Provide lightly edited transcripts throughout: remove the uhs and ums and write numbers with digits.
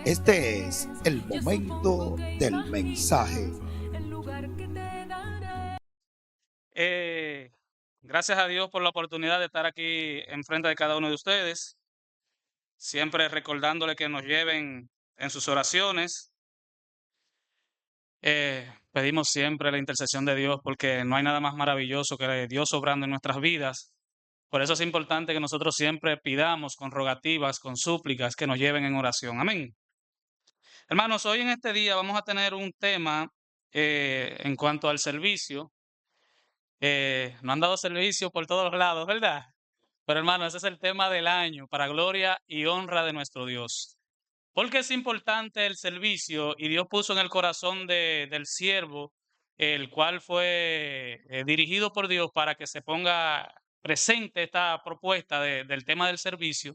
Este es el momento del mensaje. Eh, Gracias a Dios por la oportunidad de estar aquí enfrente de cada uno de ustedes, siempre recordándole que nos lleven en sus oraciones. Pedimos siempre la intercesión de Dios porque no hay nada más maravilloso que Dios obrando en nuestras vidas. Por eso es importante que nosotros siempre pidamos con rogativas, con súplicas, que nos lleven en oración. Amén. Hermanos, hoy en este día vamos a tener un tema en cuanto al servicio. Nos han dado servicio por todos los lados, ¿verdad? Pero hermano, ese es el tema del año, para gloria y honra de nuestro Dios. Porque es importante el servicio y Dios puso en el corazón del siervo, el cual fue dirigido por Dios para que se ponga presente esta propuesta del tema del servicio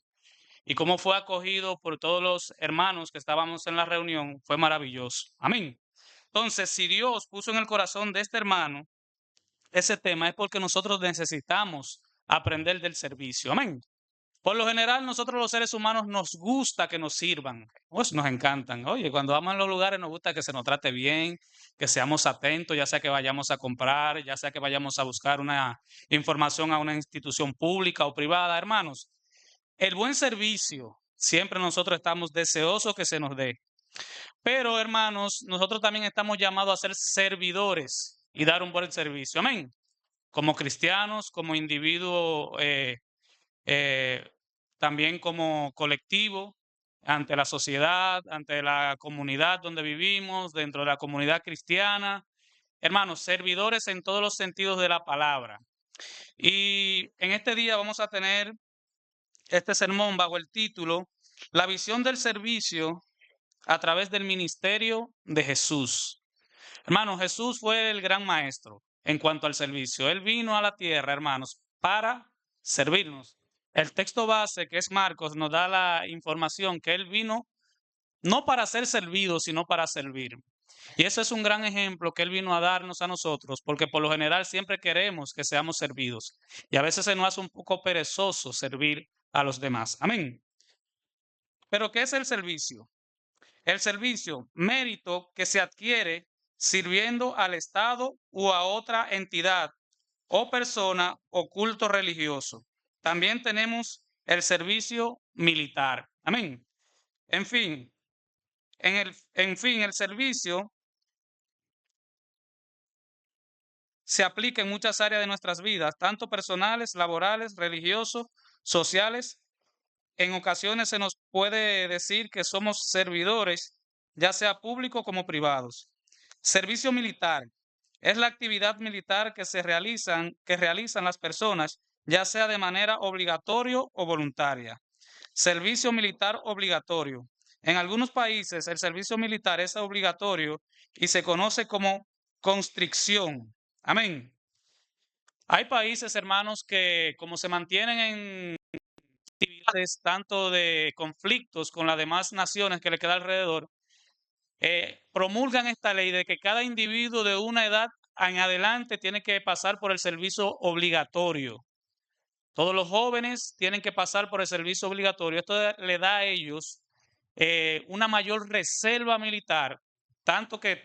y cómo fue acogido por todos los hermanos que estábamos en la reunión, fue maravilloso. Amén. Entonces, si Dios puso en el corazón de este hermano ese tema, es porque nosotros necesitamos aprender del servicio. Amén. Por lo general, nosotros los seres humanos nos gusta que nos sirvan, pues nos encantan. Oye, cuando vamos a los lugares nos gusta que se nos trate bien, que seamos atentos, ya sea que vayamos a comprar, ya sea que vayamos a buscar una información a una institución pública o privada, hermanos. El buen servicio, siempre nosotros estamos deseosos que se nos dé. Pero, hermanos, nosotros también estamos llamados a ser servidores y dar un buen servicio. Amén. Como cristianos, como individuos eh, también como colectivo, ante la sociedad, ante la comunidad donde vivimos, dentro de la comunidad cristiana. Hermanos, servidores en todos los sentidos de la palabra. Y en este día vamos a tener este sermón bajo el título La visión del servicio a través del ministerio de Jesús. Hermanos, Jesús fue el gran maestro en cuanto al servicio. Él vino a la tierra, hermanos, para servirnos. El texto base, que es Marcos, nos da la información que él vino no para ser servido, sino para servir. Y eso es un gran ejemplo que él vino a darnos a nosotros, porque por lo general siempre queremos que seamos servidos. Y a veces se nos hace un poco perezoso servir a los demás. Amén. Pero ¿qué es el servicio? El servicio, mérito que se adquiere sirviendo al Estado u a otra entidad o persona o culto religioso. También tenemos el servicio militar. Amén. En fin, el servicio se aplica en muchas áreas de nuestras vidas, tanto personales, laborales, religiosos, sociales. En ocasiones se nos puede decir que somos servidores, ya sea públicos como privados. Servicio militar es la actividad militar que realizan las personas, ya sea de manera obligatoria o voluntaria. Servicio militar obligatorio. En algunos países el servicio militar es obligatorio y se conoce como constricción. Amén. Hay países, hermanos, que como se mantienen en actividades tanto de conflictos con las demás naciones que le queda alrededor, promulgan esta ley de que cada individuo de una edad en adelante tiene que pasar por el servicio obligatorio. Todos los jóvenes tienen que pasar por el servicio obligatorio. Esto le da a ellos una mayor reserva militar, tanto que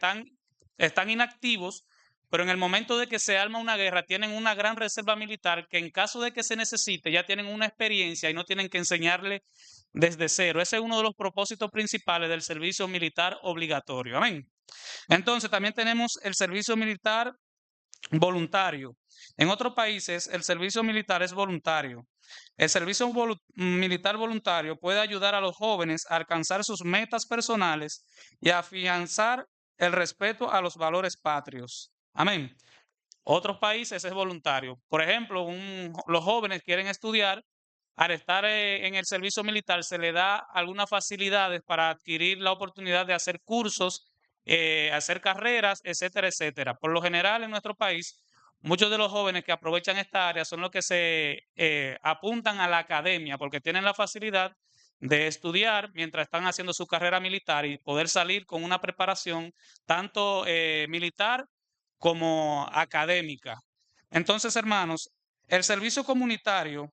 están inactivos, pero en el momento de que se arma una guerra tienen una gran reserva militar que en caso de que se necesite ya tienen una experiencia y no tienen que enseñarle desde cero. Ese es uno de los propósitos principales del servicio militar obligatorio. Amén. Entonces también tenemos el servicio militar voluntario. En otros países el servicio militar es voluntario. El servicio militar voluntario puede ayudar a los jóvenes a alcanzar sus metas personales y a afianzar el respeto a los valores patrios. Amén. Otros países es voluntario. Por ejemplo, los jóvenes quieren estudiar. Al estar en el servicio militar se le da algunas facilidades para adquirir la oportunidad de hacer cursos, hacer carreras, etcétera, etcétera. Por lo general en nuestro país, muchos de los jóvenes que aprovechan esta área son los que se apuntan a la academia porque tienen la facilidad de estudiar mientras están haciendo su carrera militar y poder salir con una preparación tanto militar como académica. Entonces, hermanos, el servicio comunitario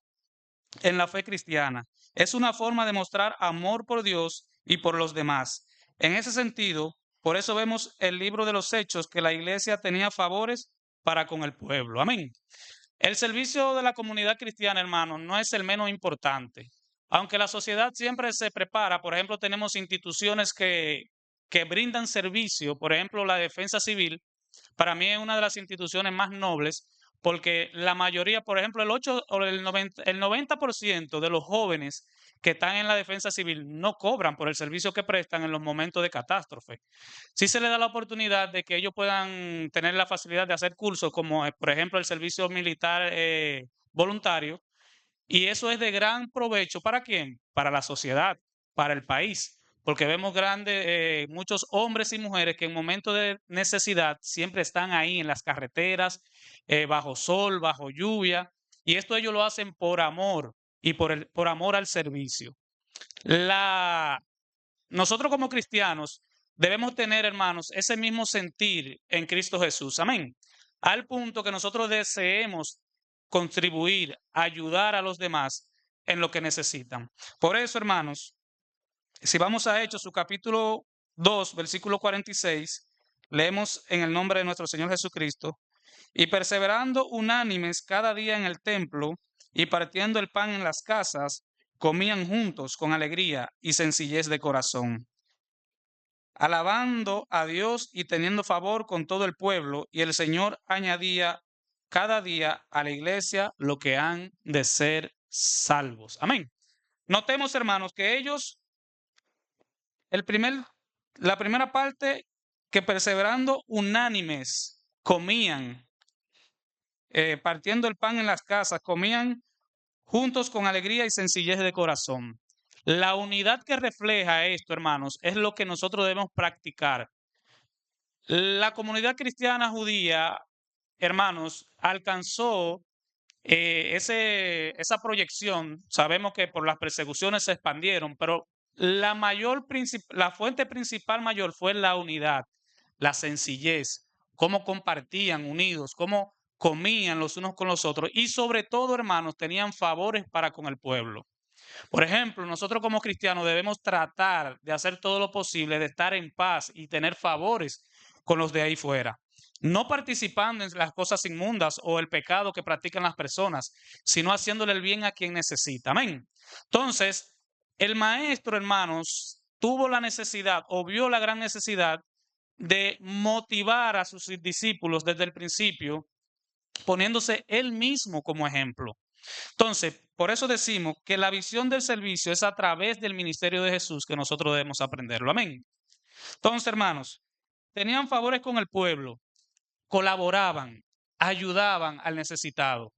en la fe cristiana. Es una forma de mostrar amor por Dios y por los demás. En ese sentido, por eso vemos el libro de los Hechos que la iglesia tenía favores para con el pueblo. Amén. El servicio de la comunidad cristiana, hermanos, no es el menos importante. Aunque la sociedad siempre se prepara, por ejemplo, tenemos instituciones que brindan servicio, por ejemplo, la defensa civil, para mí es una de las instituciones más nobles porque la mayoría, por ejemplo, el 8 o el 90% de los jóvenes que están en la defensa civil no cobran por el servicio que prestan en los momentos de catástrofe. Sí se les da la oportunidad de que ellos puedan tener la facilidad de hacer cursos como, por ejemplo, el servicio militar voluntario, y eso es de gran provecho. ¿Para quién? Para la sociedad, para el país. Porque vemos muchos hombres y mujeres que en momentos de necesidad siempre están ahí en las carreteras, bajo sol, bajo lluvia. Y esto ellos lo hacen por amor y por amor al servicio. Nosotros como cristianos debemos tener, hermanos, ese mismo sentir en Cristo Jesús. Amén. Al punto que nosotros deseemos contribuir, ayudar a los demás en lo que necesitan. Por eso, hermanos, si vamos a Hechos, su capítulo 2, versículo 46, leemos en el nombre de nuestro Señor Jesucristo, y perseverando unánimes cada día en el templo y partiendo el pan en las casas, comían juntos con alegría y sencillez de corazón, alabando a Dios y teniendo favor con todo el pueblo, y el Señor añadía cada día a la iglesia lo que han de ser salvos. Amén. Notemos, hermanos, que ellos, el primer, la primera parte, que perseverando unánimes comían, partiendo el pan en las casas, comían juntos con alegría y sencillez de corazón. La unidad que refleja esto, hermanos, es lo que nosotros debemos practicar. La comunidad cristiana judía, hermanos, alcanzó esa proyección. Sabemos que por las persecuciones se expandieron, pero la fuente principal mayor fue la unidad, la sencillez, cómo compartían unidos, cómo comían los unos con los otros y sobre todo, hermanos, tenían favores para con el pueblo. Por ejemplo, nosotros como cristianos debemos tratar de hacer todo lo posible, de estar en paz y tener favores con los de ahí fuera. No participando en las cosas inmundas o el pecado que practican las personas, sino haciéndole el bien a quien necesita. Amén. Entonces, el maestro, hermanos, tuvo la necesidad o vio la gran necesidad de motivar a sus discípulos desde el principio, poniéndose él mismo como ejemplo. Entonces, por eso decimos que la visión del servicio es a través del ministerio de Jesús que nosotros debemos aprenderlo. Amén. Entonces, hermanos, tenían favores con el pueblo, colaboraban, ayudaban al necesitado.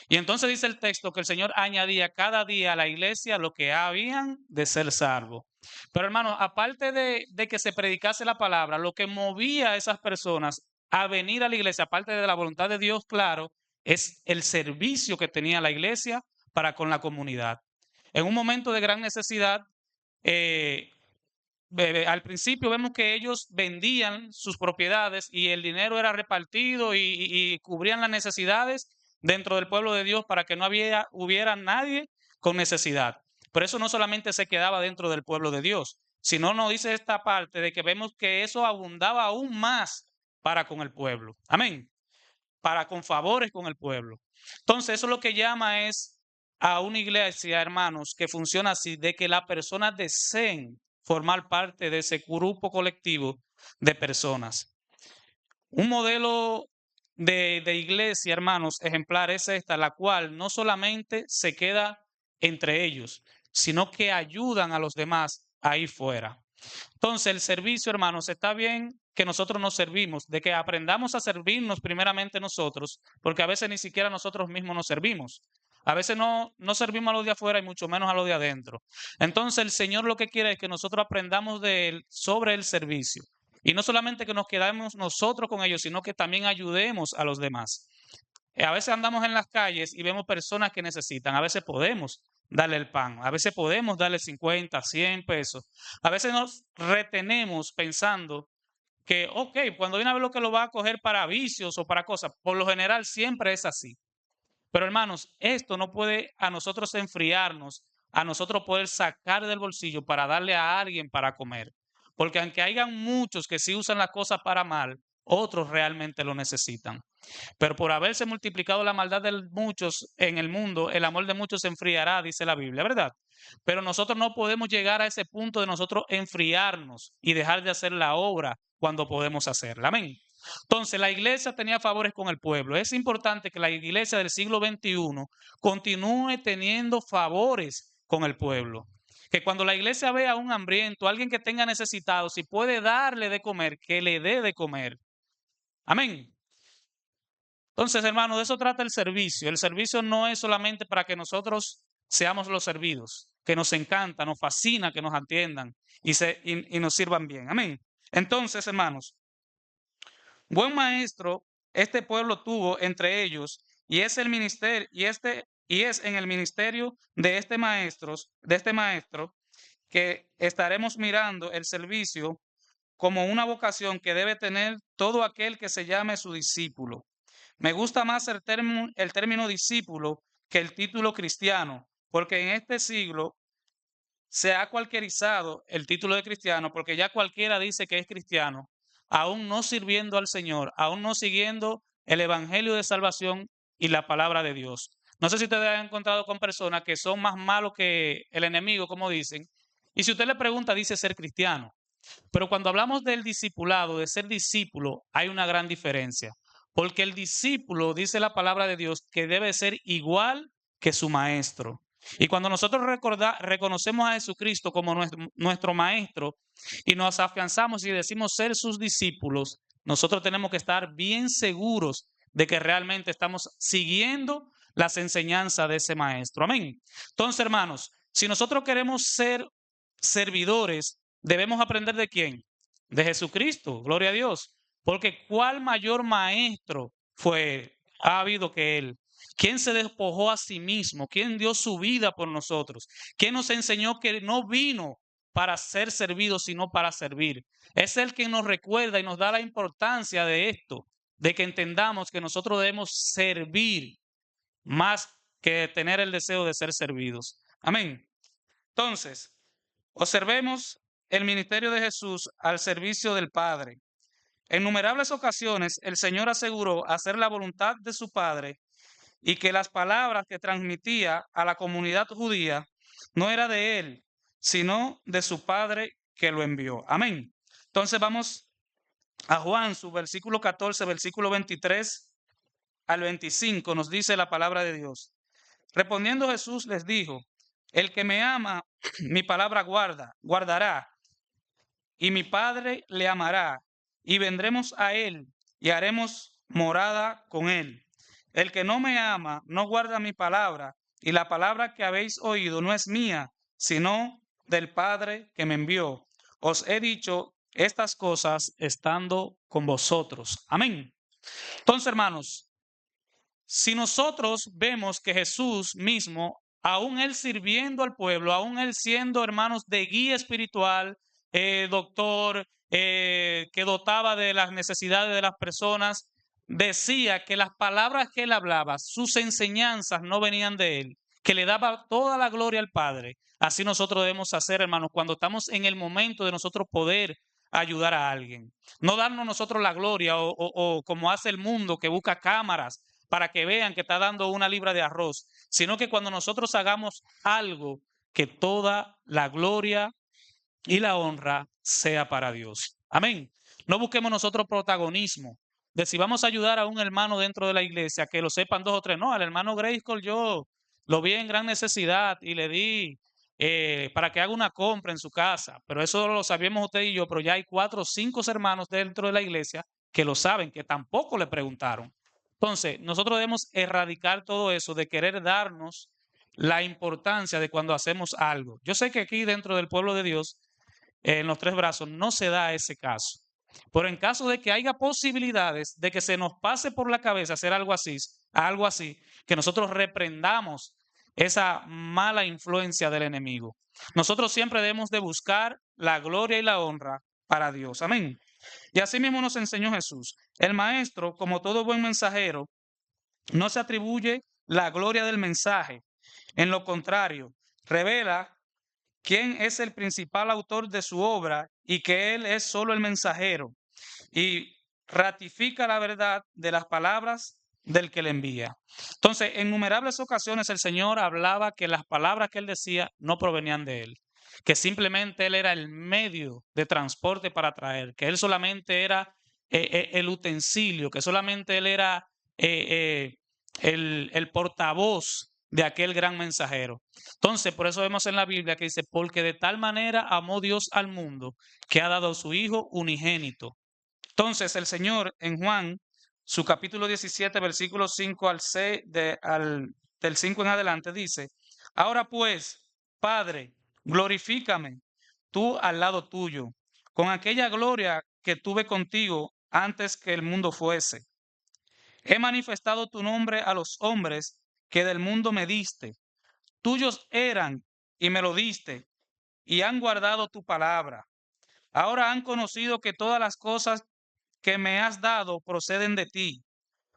Y entonces dice el texto que el Señor añadía cada día a la iglesia lo que habían de ser salvos. Pero hermanos, aparte de que se predicase la palabra, lo que movía a esas personas a venir a la iglesia, aparte de la voluntad de Dios, claro, es el servicio que tenía la iglesia para con la comunidad. En un momento de gran necesidad, eh, al principio vemos que ellos vendían sus propiedades y el dinero era repartido y cubrían las necesidades dentro del pueblo de Dios para que no hubiera nadie con necesidad. Pero eso no solamente se quedaba dentro del pueblo de Dios, sino nos dice esta parte de que vemos que eso abundaba aún más para con el pueblo. Amén. Para con favores con el pueblo. Entonces, eso lo que llama es a una iglesia, hermanos, que funciona así, de que las personas deseen formar parte de ese grupo colectivo de personas. Un modelo de iglesia, hermanos, ejemplar es esta, la cual no solamente se queda entre ellos, sino que ayudan a los demás ahí fuera. Entonces, el servicio, hermanos, está bien que nosotros nos servimos, de que aprendamos a servirnos primeramente nosotros, porque a veces ni siquiera nosotros mismos nos servimos. A veces no servimos a los de afuera y mucho menos a los de adentro. Entonces, el Señor lo que quiere es que nosotros aprendamos de Él sobre el servicio. Y no solamente que nos quedemos nosotros con ellos, sino que también ayudemos a los demás. A veces andamos en las calles y vemos personas que necesitan. A veces podemos darle el pan. A veces podemos darle 50, 100 pesos. A veces nos retenemos pensando que, cuando viene a ver lo que lo va a coger para vicios o para cosas, por lo general siempre es así. Pero hermanos, esto no puede a nosotros enfriarnos, a nosotros poder sacar del bolsillo para darle a alguien para comer. Porque aunque hayan muchos que sí usan las cosas para mal, otros realmente lo necesitan. Pero por haberse multiplicado la maldad de muchos en el mundo, el amor de muchos se enfriará, dice la Biblia, ¿verdad? Pero nosotros no podemos llegar a ese punto de nosotros enfriarnos y dejar de hacer la obra cuando podemos hacerla. Amén. Entonces, la iglesia tenía favores con el pueblo. Es importante que la iglesia del siglo XXI continúe teniendo favores con el pueblo. Que cuando la iglesia vea a un hambriento, alguien que tenga necesitado, si puede darle de comer, que le dé de comer. Amén. Entonces, hermano, de eso trata el servicio. El servicio no es solamente para que nosotros seamos los servidos, que nos encanta, nos fascina que nos atiendan y nos sirvan bien. Amén. Entonces, hermanos, buen maestro este pueblo tuvo entre ellos y es el ministerio y es en el ministerio de este maestro que estaremos mirando el servicio como una vocación que debe tener todo aquel que se llame su discípulo. Me gusta más el término discípulo que el título cristiano, porque en este siglo se ha cualquierizado el título de cristiano, porque ya cualquiera dice que es cristiano, aún no sirviendo al Señor, aún no siguiendo el evangelio de salvación y la palabra de Dios. No sé si ustedes han encontrado con personas que son más malos que el enemigo, como dicen, y si usted le pregunta, dice ser cristiano. Pero cuando hablamos del discipulado, de ser discípulo, hay una gran diferencia. Porque el discípulo, dice la palabra de Dios, que debe ser igual que su maestro. Y cuando nosotros reconocemos a Jesucristo como nuestro maestro y nos afianzamos y decimos ser sus discípulos, nosotros tenemos que estar bien seguros de que realmente estamos siguiendo las enseñanzas de ese maestro. Amén. Entonces, hermanos, si nosotros queremos ser servidores, debemos aprender de quién? De Jesucristo, gloria a Dios. Porque ¿cuál mayor maestro ha habido que él? ¿Quién se despojó a sí mismo? ¿Quién dio su vida por nosotros? ¿Quién nos enseñó que no vino para ser servido, sino para servir? Es el que nos recuerda y nos da la importancia de esto, de que entendamos que nosotros debemos servir más que tener el deseo de ser servidos. Amén. Entonces, observemos el ministerio de Jesús al servicio del Padre. En innumerables ocasiones el Señor aseguró hacer la voluntad de su Padre y que las palabras que transmitía a la comunidad judía no era de él, sino de su Padre que lo envió. Amén. Entonces vamos a Juan, su versículo 14, versículo 23 al 25, nos dice la palabra de Dios. Respondiendo Jesús les dijo, el que me ama, mi palabra guardará, y mi Padre le amará, y vendremos a él, y haremos morada con él. El que no me ama, no guarda mi palabra, y la palabra que habéis oído no es mía, sino del Padre que me envió. Os he dicho estas cosas estando con vosotros. Amén. Entonces, hermanos, si nosotros vemos que Jesús mismo, aún él sirviendo al pueblo, aún él siendo, hermanos, de guía espiritual, doctor, que dotaba de las necesidades de las personas, decía que las palabras que él hablaba, sus enseñanzas no venían de él, que le daba toda la gloria al Padre. Así nosotros debemos hacer, hermanos, cuando estamos en el momento de nosotros poder ayudar a alguien. No darnos nosotros la gloria o como hace el mundo que busca cámaras para que vean que está dando una libra de arroz, sino que cuando nosotros hagamos algo, que toda la gloria y la honra sea para Dios. Amén. No busquemos nosotros protagonismo de si vamos a ayudar a un hermano dentro de la iglesia, que lo sepan dos o tres. No, al hermano Grayskull yo lo vi en gran necesidad y le di para que haga una compra en su casa, pero eso lo sabíamos usted y yo, pero ya hay 4 o 5 hermanos dentro de la iglesia que lo saben, que tampoco le preguntaron. Entonces, nosotros debemos erradicar todo eso de querer darnos la importancia de cuando hacemos algo. Yo sé que aquí dentro del pueblo de Dios, en los Tres Brazos, no se da ese caso. Pero en caso de que haya posibilidades de que se nos pase por la cabeza hacer algo así, que nosotros reprendamos esa mala influencia del enemigo. Nosotros siempre debemos de buscar la gloria y la honra para Dios. Amén. Y así mismo nos enseñó Jesús. El maestro, como todo buen mensajero, no se atribuye la gloria del mensaje. En lo contrario, revela quién es el principal autor de su obra y que Él es solo el mensajero, y ratifica la verdad de las palabras del que le envía. Entonces, en innumerables ocasiones el Señor hablaba que las palabras que Él decía no provenían de Él, que simplemente Él era el medio de transporte para traer, que Él solamente era el utensilio, que solamente Él era eh, el portavoz de aquel gran mensajero. Entonces, por eso vemos en la Biblia que dice, porque de tal manera amó Dios al mundo que ha dado a su Hijo unigénito. Entonces, el Señor en Juan, su capítulo 17, versículos 5 al 6, del 5 en adelante, dice, ahora pues, Padre, glorifícame tú al lado tuyo, con aquella gloria que tuve contigo antes que el mundo fuese. He manifestado tu nombre a los hombres que del mundo me diste. Tuyos eran y me lo diste, y han guardado tu palabra. Ahora han conocido que todas las cosas que me has dado proceden de ti,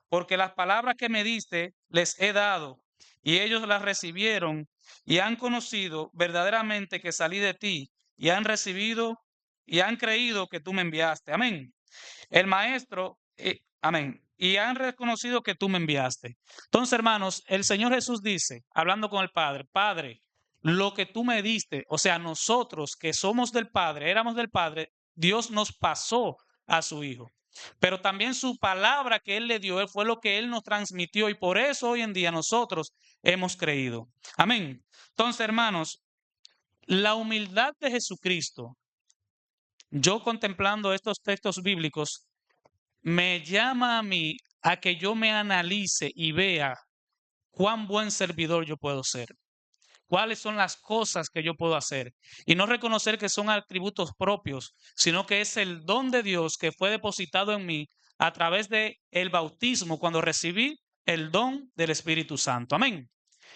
porque las palabras que me diste les he dado, y ellos las recibieron, y han conocido verdaderamente que salí de ti, y han recibido y han creído que tú me enviaste. Amén. El maestro, amén. Y han reconocido que tú me enviaste. Entonces, hermanos, el Señor Jesús dice, hablando con el Padre, Padre, lo que tú me diste, o sea, nosotros que somos del Padre, éramos del Padre, Dios nos pasó a su Hijo. Pero también su palabra que Él le dio, fue lo que Él nos transmitió y por eso hoy en día nosotros hemos creído. Amén. Entonces, hermanos, la humildad de Jesucristo, yo contemplando estos textos bíblicos, me llama a mí a que yo me analice y vea cuán buen servidor yo puedo ser, cuáles son las cosas que yo puedo hacer y no reconocer que son atributos propios, sino que es el don de Dios que fue depositado en mí a través de el bautismo cuando recibí el don del Espíritu Santo. Amén.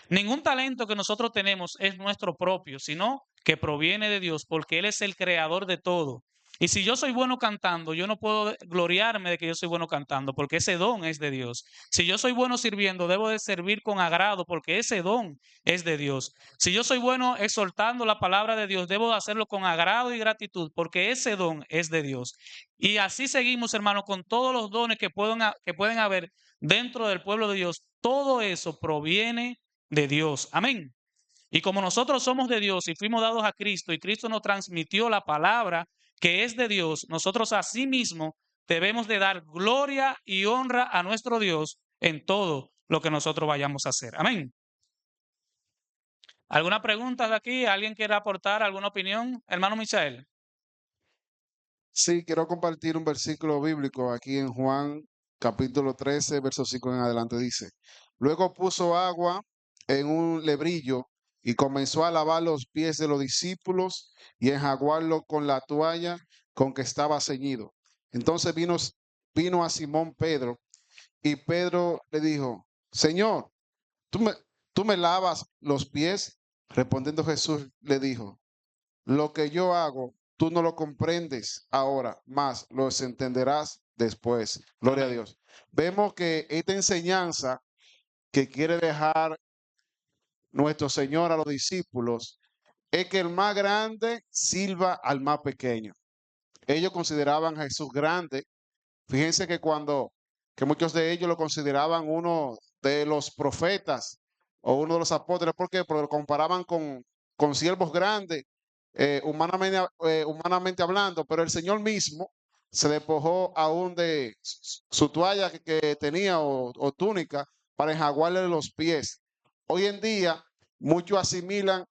Ningún talento que nosotros tenemos es nuestro propio, sino que proviene de Dios, porque Él es el creador de todo. Y si yo soy bueno cantando, yo no puedo gloriarme de que yo soy bueno cantando, porque ese don es de Dios. Si yo soy bueno sirviendo, debo de servir con agrado, porque ese don es de Dios. Si yo soy bueno exhortando la palabra de Dios, debo de hacerlo con agrado y gratitud, porque ese don es de Dios. Y así seguimos, hermano, con todos los dones que pueden haber dentro del pueblo de Dios. Todo eso proviene de Dios. Amén. Y como nosotros somos de Dios y fuimos dados a Cristo y Cristo nos transmitió la palabra que es de Dios, nosotros asimismo debemos de dar gloria y honra a nuestro Dios en todo lo que nosotros vayamos a hacer. Amén. ¿Alguna pregunta de aquí? ¿Alguien quiere aportar alguna opinión? Hermano Michael. Sí, quiero compartir un versículo bíblico aquí en Juan capítulo 13, verso 5 en adelante. Dice, luego puso agua en un lebrillo y comenzó a lavar los pies de los discípulos y enjaguarlo con la toalla con que estaba ceñido. Entonces vino a Simón Pedro y Pedro le dijo, Señor, ¿tú me, tú me lavas los pies? Respondiendo Jesús le dijo, lo que yo hago, tú no lo comprendes ahora, más lo entenderás después. Gloria a Amén. Dios. Vemos que esta enseñanza que quiere dejar nuestro Señor a los discípulos es que el más grande sirva al más pequeño. Ellos consideraban a Jesús grande. Fíjense que muchos de ellos lo consideraban uno de los profetas o uno de los apóstoles. ¿Por qué? Porque lo comparaban con siervos grandes, humanamente hablando, pero el Señor mismo se despojó aún de su toalla que tenía o túnica para enjaguarle los pies. Hoy en día, muchos asimilan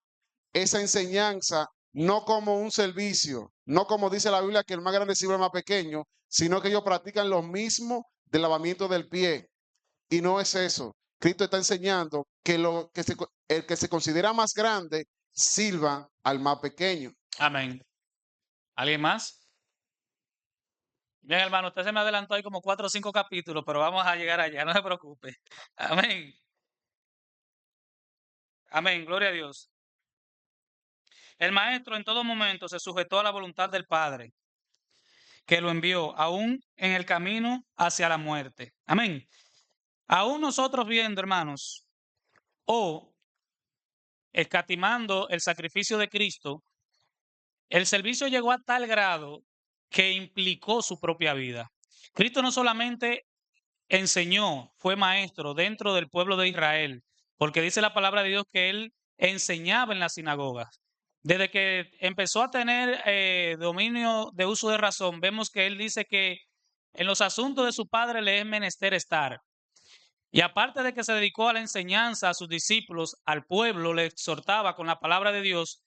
esa enseñanza no como un servicio, no como dice la Biblia que el más grande sirve al más pequeño, sino que ellos practican lo mismo del lavamiento del pie. Y no es eso. Cristo está enseñando que el que se considera más grande sirva al más pequeño. Amén. ¿Alguien más? Bien, hermano, usted se me adelantó ahí como 4 o 5 capítulos, pero vamos a llegar allá, no se preocupe. Amén. Amén, gloria a Dios. El maestro en todo momento se sujetó a la voluntad del Padre, que lo envió aún en el camino hacia la muerte. Amén. Aún nosotros viendo, hermanos, o escatimando el sacrificio de Cristo, el servicio llegó a tal grado que implicó su propia vida. Cristo no solamente enseñó, fue maestro dentro del pueblo de Israel, porque dice la palabra de Dios que él enseñaba en las sinagogas. Desde que empezó a tener dominio de uso de razón, vemos que él dice que en los asuntos de su padre le es menester estar. Y aparte de que se dedicó a la enseñanza a sus discípulos, al pueblo, le exhortaba con la palabra de Dios,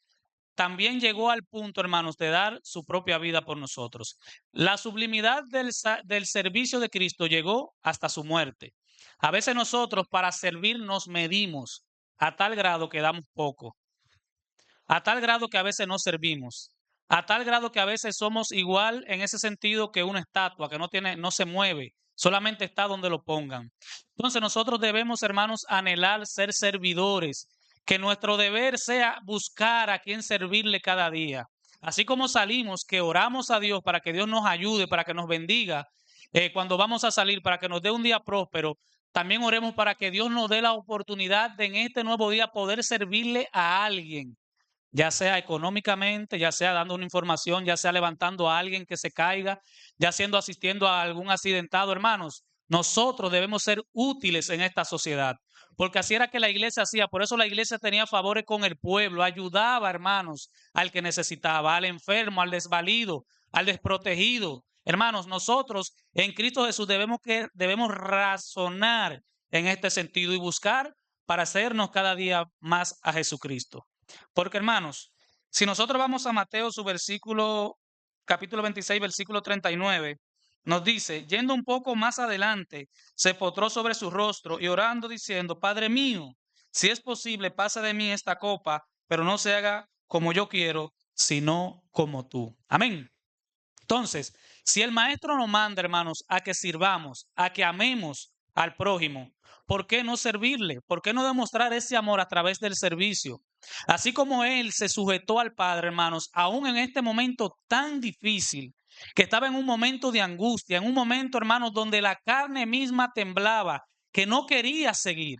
también llegó al punto, hermanos, de dar su propia vida por nosotros. La sublimidad del servicio de Cristo llegó hasta su muerte. A veces nosotros para servir nos medimos a tal grado que damos poco, a tal grado que a veces no servimos, a tal grado que a veces somos igual en ese sentido que una estatua que no se mueve, solamente está donde lo pongan. Entonces nosotros debemos, hermanos, anhelar ser servidores, que nuestro deber sea buscar a quien servirle cada día. Así como salimos, que oramos a Dios para que Dios nos ayude, para que nos bendiga, cuando vamos a salir, para que nos dé un día próspero, también oremos para que Dios nos dé la oportunidad de en este nuevo día poder servirle a alguien, ya sea económicamente, ya sea dando una información, ya sea levantando a alguien que se caiga, ya siendo asistiendo a algún accidentado. Hermanos, nosotros debemos ser útiles en esta sociedad, porque así era que la iglesia hacía. Por eso la iglesia tenía favores con el pueblo, ayudaba, hermanos, al que necesitaba, al enfermo, al desvalido, al desprotegido. Hermanos, nosotros en Cristo Jesús debemos razonar en este sentido y buscar para hacernos cada día más a Jesucristo. Porque, hermanos, si nosotros vamos a Mateo, su capítulo 26, versículo 39, nos dice, yendo un poco más adelante, se postró sobre su rostro y orando diciendo, Padre mío, si es posible, pasa de mí esta copa, pero no se haga como yo quiero, sino como tú. Amén. Entonces, si el maestro nos manda, hermanos, a que sirvamos, a que amemos al prójimo, ¿por qué no servirle? ¿Por qué no demostrar ese amor a través del servicio? Así como él se sujetó al Padre, hermanos, aún en este momento tan difícil, que estaba en un momento de angustia, en un momento, hermanos, donde la carne misma temblaba, que no quería seguir.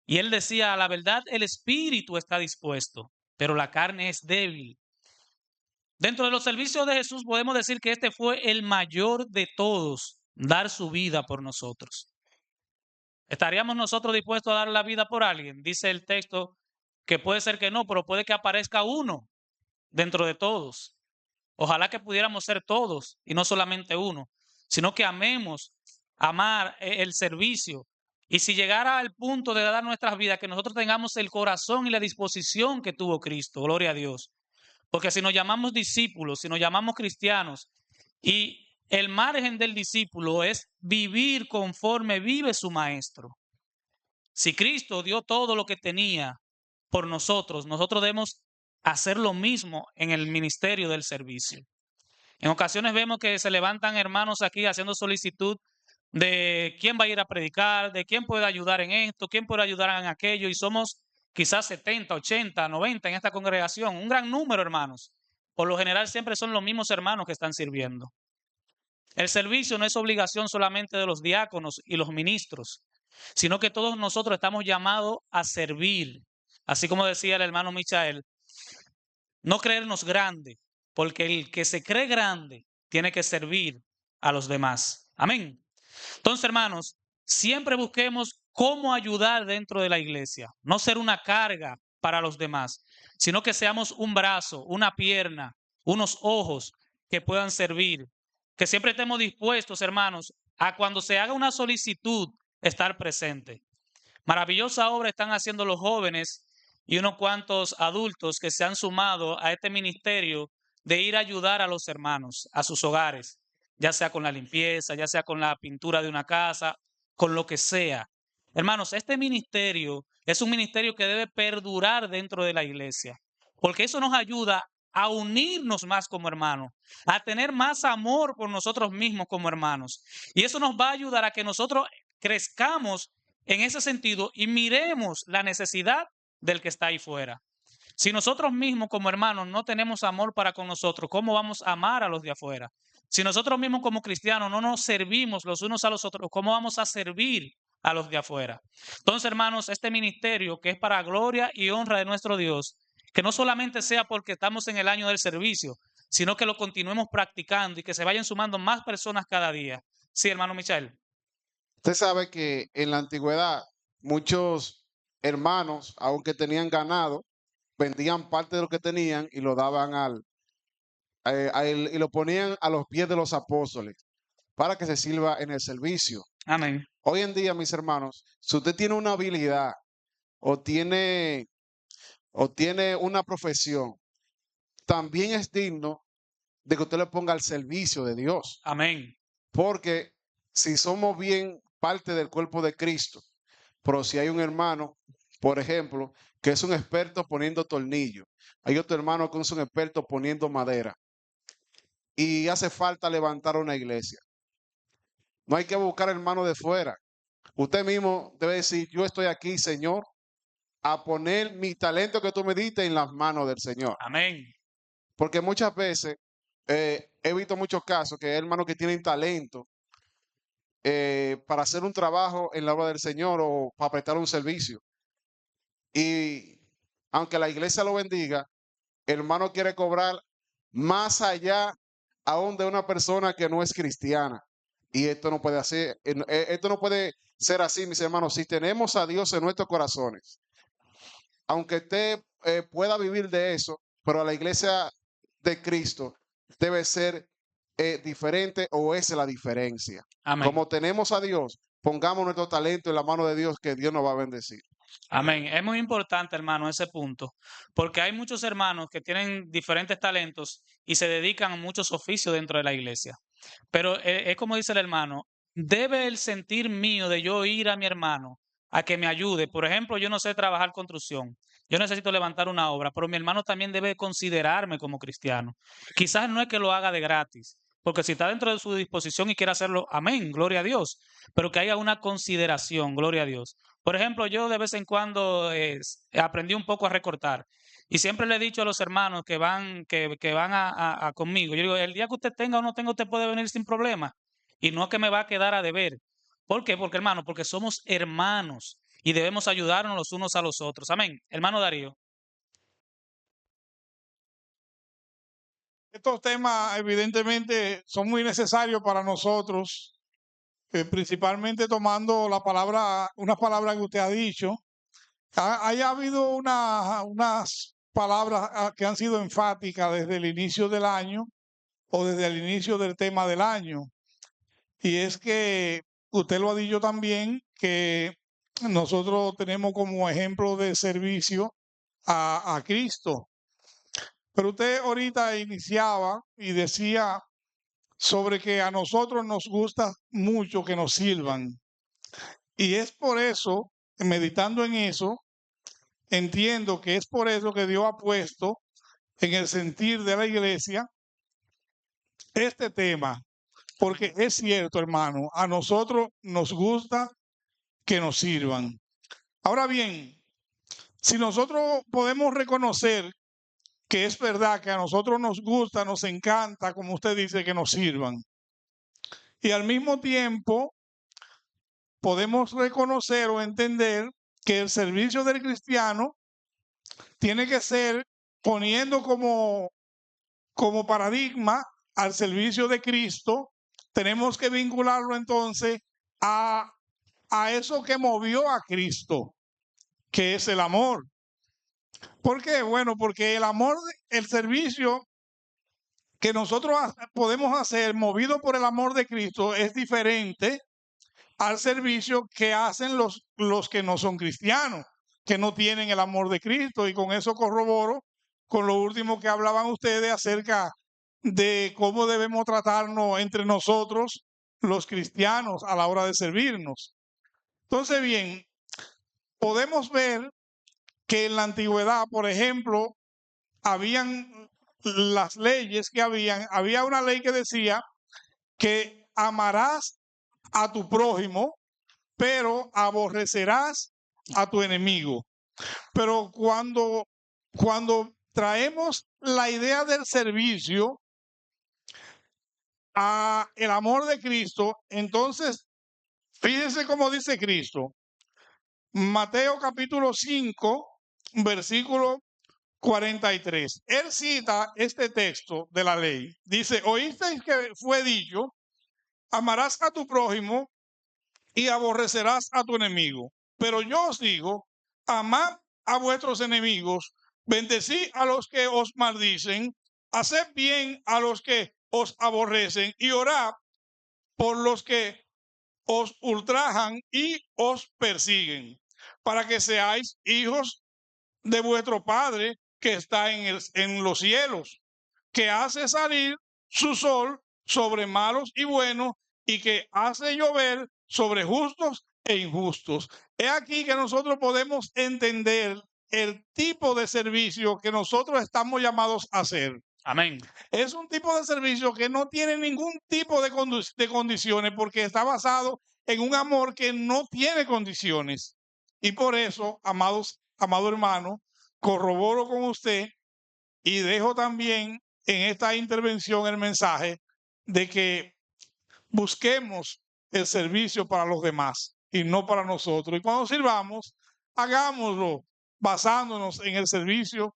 Y él decía, a la verdad, el espíritu está dispuesto, pero la carne es débil. Dentro de los servicios de Jesús podemos decir que este fue el mayor de todos, dar su vida por nosotros. ¿Estaríamos nosotros dispuestos a dar la vida por alguien? Dice el texto que puede ser que no, pero puede que aparezca uno dentro de todos. Ojalá que pudiéramos ser todos y no solamente uno, sino que amar el servicio. Y si llegara al punto de dar nuestras vidas, que nosotros tengamos el corazón y la disposición que tuvo Cristo, gloria a Dios. Porque si nos llamamos discípulos, si nos llamamos cristianos, y el margen del discípulo es vivir conforme vive su maestro. Si Cristo dio todo lo que tenía por nosotros, nosotros debemos hacer lo mismo en el ministerio del servicio. En ocasiones vemos que se levantan hermanos aquí haciendo solicitud de quién va a ir a predicar, de quién puede ayudar en esto, quién puede ayudar en aquello, y somos quizás 70, 80, 90 en esta congregación, un gran número, hermanos. Por lo general siempre son los mismos hermanos que están sirviendo. El servicio no es obligación solamente de los diáconos y los ministros, sino que todos nosotros estamos llamados a servir. Así como decía el hermano Michael, no creernos grande, porque el que se cree grande tiene que servir a los demás. Amén. Entonces, hermanos, siempre busquemos cómo ayudar dentro de la iglesia, no ser una carga para los demás, sino que seamos un brazo, una pierna, unos ojos que puedan servir, que siempre estemos dispuestos, hermanos, a cuando se haga una solicitud, estar presente. Maravillosa obra están haciendo los jóvenes y unos cuantos adultos que se han sumado a este ministerio de ir a ayudar a los hermanos, a sus hogares, ya sea con la limpieza, ya sea con la pintura de una casa, con lo que sea. Hermanos, este ministerio es un ministerio que debe perdurar dentro de la iglesia, porque eso nos ayuda a unirnos más como hermanos, a tener más amor por nosotros mismos como hermanos. Y eso nos va a ayudar a que nosotros crezcamos en ese sentido y miremos la necesidad del que está ahí fuera. Si nosotros mismos como hermanos no tenemos amor para con nosotros, ¿cómo vamos a amar a los de afuera? Si nosotros mismos como cristianos no nos servimos los unos a los otros, ¿cómo vamos a servir a los de afuera. Entonces, hermanos, este ministerio que es para gloria y honra de nuestro Dios, que no solamente sea porque estamos en el año del servicio, sino que lo continuemos practicando y que se vayan sumando más personas cada día. Sí, hermano Michel. Usted sabe que en la antigüedad muchos hermanos, aunque tenían ganado, vendían parte de lo que tenían y lo daban y lo ponían a los pies de los apóstoles para que se sirva en el servicio. Amén. Hoy en día, mis hermanos, si usted tiene una habilidad o tiene una profesión, también es digno de que usted le ponga al servicio de Dios. Amén. Porque si somos bien parte del cuerpo de Cristo, pero si hay un hermano, por ejemplo, que es un experto poniendo tornillos, hay otro hermano que es un experto poniendo madera, y hace falta levantar una iglesia. No hay que buscar hermano de fuera. Usted mismo debe decir, yo estoy aquí, Señor, a poner mi talento que tú me diste en las manos del Señor. Amén. Porque muchas veces he visto muchos casos que hay hermanos que tienen talento para hacer un trabajo en la obra del Señor o para prestar un servicio. Y aunque la iglesia lo bendiga, el hermano quiere cobrar más allá aún de una persona que no es cristiana. Y esto no puede esto no puede ser así, mis hermanos. Si tenemos a Dios en nuestros corazones, aunque usted pueda vivir de eso, pero la iglesia de Cristo debe ser diferente, o esa es la diferencia. Amén. Como tenemos a Dios, pongamos nuestro talento en la mano de Dios, que Dios nos va a bendecir. Amén. Es muy importante, hermano, ese punto, porque hay muchos hermanos que tienen diferentes talentos y se dedican a muchos oficios dentro de la iglesia. Pero es como dice el hermano, debe el sentir mío de yo ir a mi hermano a que me ayude. Por ejemplo, yo no sé trabajar construcción, yo necesito levantar una obra, pero mi hermano también debe considerarme como cristiano. Quizás no es que lo haga de gratis, porque si está dentro de su disposición y quiere hacerlo, amén, gloria a Dios, pero que haya una consideración, gloria a Dios. Por ejemplo, yo de vez en cuando aprendí un poco a recortar y siempre le he dicho a los hermanos que van a conmigo, yo digo, el día que usted tenga o no tenga, usted puede venir sin problema y no es que me va a quedar a deber. ¿Por qué? Porque hermano, porque somos hermanos y debemos ayudarnos los unos a los otros. Amén. Hermano Darío. Estos temas evidentemente son muy necesarios para nosotros, principalmente tomando unas palabras que usted ha dicho. Haya habido unas palabras que han sido enfáticas desde el inicio del año o desde el inicio del tema del año. Y es que usted lo ha dicho también, que nosotros tenemos como ejemplo de servicio a Cristo. Pero usted ahorita iniciaba y decía sobre que a nosotros nos gusta mucho que nos sirvan. Y es por eso, meditando en eso, entiendo que es por eso que Dios ha puesto en el sentir de la iglesia este tema. Porque es cierto, hermano, a nosotros nos gusta que nos sirvan. Ahora bien, si nosotros podemos reconocer que es verdad que a nosotros nos gusta, nos encanta, como usted dice, que nos sirvan, y al mismo tiempo podemos reconocer o entender que el servicio del cristiano tiene que ser poniendo como paradigma al servicio de Cristo. Tenemos que vincularlo entonces a eso que movió a Cristo, que es el amor. ¿Por qué? Bueno, porque el amor, el servicio que nosotros podemos hacer movido por el amor de Cristo es diferente al servicio que hacen los que no son cristianos, que no tienen el amor de Cristo. Y con eso corroboro con lo último que hablaban ustedes acerca de cómo debemos tratarnos entre nosotros los cristianos a la hora de servirnos. Entonces, bien, podemos ver que en la antigüedad, por ejemplo, habían las leyes que había una ley que decía que amarás a tu prójimo, pero aborrecerás a tu enemigo. Pero cuando traemos la idea del servicio a el amor de Cristo, entonces Fíjense cómo dice Cristo. Mateo capítulo 5, versículo 43. Él cita este texto de la ley. Dice, oísteis que fue dicho, amarás a tu prójimo y aborrecerás a tu enemigo. Pero yo os digo, amad a vuestros enemigos, bendecid a los que os maldicen, haced bien a los que os aborrecen y orad por los que os ultrajan y os persiguen, para que seáis hijos de vuestro Padre que está en los cielos, que hace salir su sol sobre malos y buenos y que hace llover sobre justos e injustos. Es aquí que nosotros podemos entender el tipo de servicio que nosotros estamos llamados a hacer. Amén. Es un tipo de servicio que no tiene ningún tipo de condiciones porque está basado en un amor que no tiene condiciones. Y por eso, amado hermano, corroboro con usted y dejo también en esta intervención el mensaje de que busquemos el servicio para los demás y no para nosotros. Y cuando sirvamos, hagámoslo basándonos en el servicio,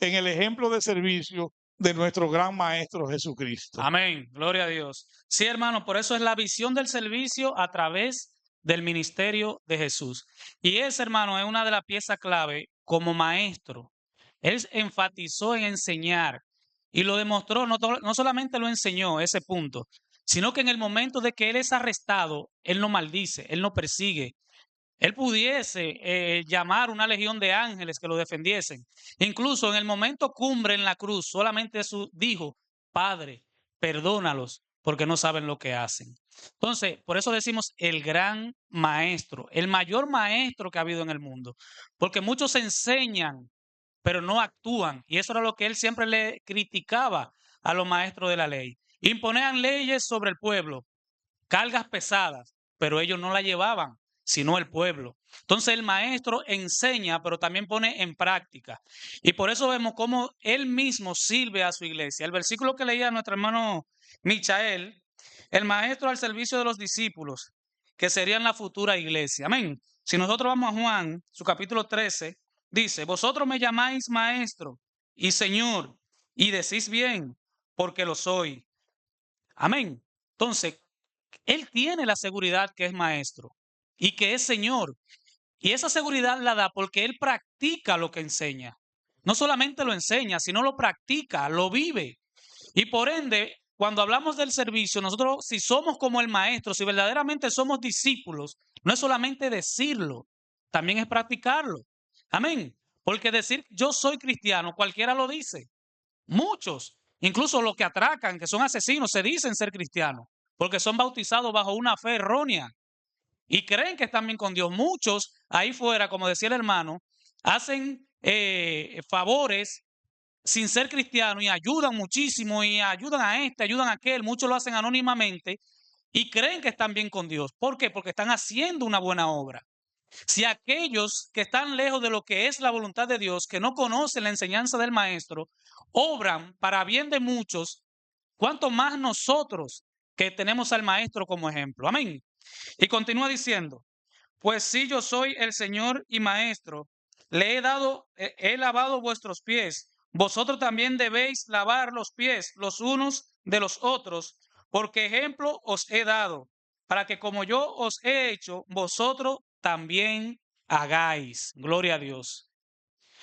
en el ejemplo de servicio de nuestro gran Maestro Jesucristo. Amén. Gloria a Dios. Sí, hermano, por eso es la visión del servicio a través del ministerio de Jesús. Y ese, hermano, es una de las piezas clave como maestro. Él enfatizó en enseñar y lo demostró, no solamente lo enseñó ese punto, sino que en el momento de que él es arrestado, él no maldice, él no persigue. Él pudiese llamar una legión de ángeles que lo defendiesen. Incluso en el momento cumbre en la cruz, solamente dijo, Padre, perdónalos porque no saben lo que hacen. Entonces, por eso decimos el gran maestro, el mayor maestro que ha habido en el mundo. Porque muchos enseñan, pero no actúan. Y eso era lo que él siempre le criticaba a los maestros de la ley. Imponían leyes sobre el pueblo, cargas pesadas, pero ellos no la llevaban, sino el pueblo. Entonces el maestro enseña, pero también pone en práctica. Y por eso vemos cómo él mismo sirve a su iglesia. El versículo que leía nuestro hermano Michael, el maestro al servicio de los discípulos, que serían la futura iglesia. Amén. Si nosotros vamos a Juan, su capítulo 13, dice, vosotros me llamáis maestro y señor, y decís bien, porque lo soy. Amén. Entonces, él tiene la seguridad que es maestro y que es Señor. Y esa seguridad la da porque él practica lo que enseña. No solamente lo enseña, sino lo practica, lo vive. Y por ende, cuando hablamos del servicio, nosotros si somos como el maestro, si verdaderamente somos discípulos, no es solamente decirlo, también es practicarlo. Amén. Porque decir yo soy cristiano, cualquiera lo dice. Muchos, incluso los que atracan, que son asesinos, se dicen ser cristianos porque son bautizados bajo una fe errónea y creen que están bien con Dios. Muchos ahí fuera, como decía el hermano, hacen favores sin ser cristianos y ayudan muchísimo y ayudan a este, ayudan a aquel. Muchos lo hacen anónimamente y creen que están bien con Dios. ¿Por qué? Porque están haciendo una buena obra. Si aquellos que están lejos de lo que es la voluntad de Dios, que no conocen la enseñanza del Maestro, obran para bien de muchos, ¿cuánto más nosotros que tenemos al Maestro como ejemplo? Amén. Y continúa diciendo, pues si yo soy el Señor y Maestro, le he lavado vuestros pies. Vosotros también debéis lavar los pies los unos de los otros, porque ejemplo os he dado, para que como yo os he hecho, vosotros también hagáis. Gloria a Dios.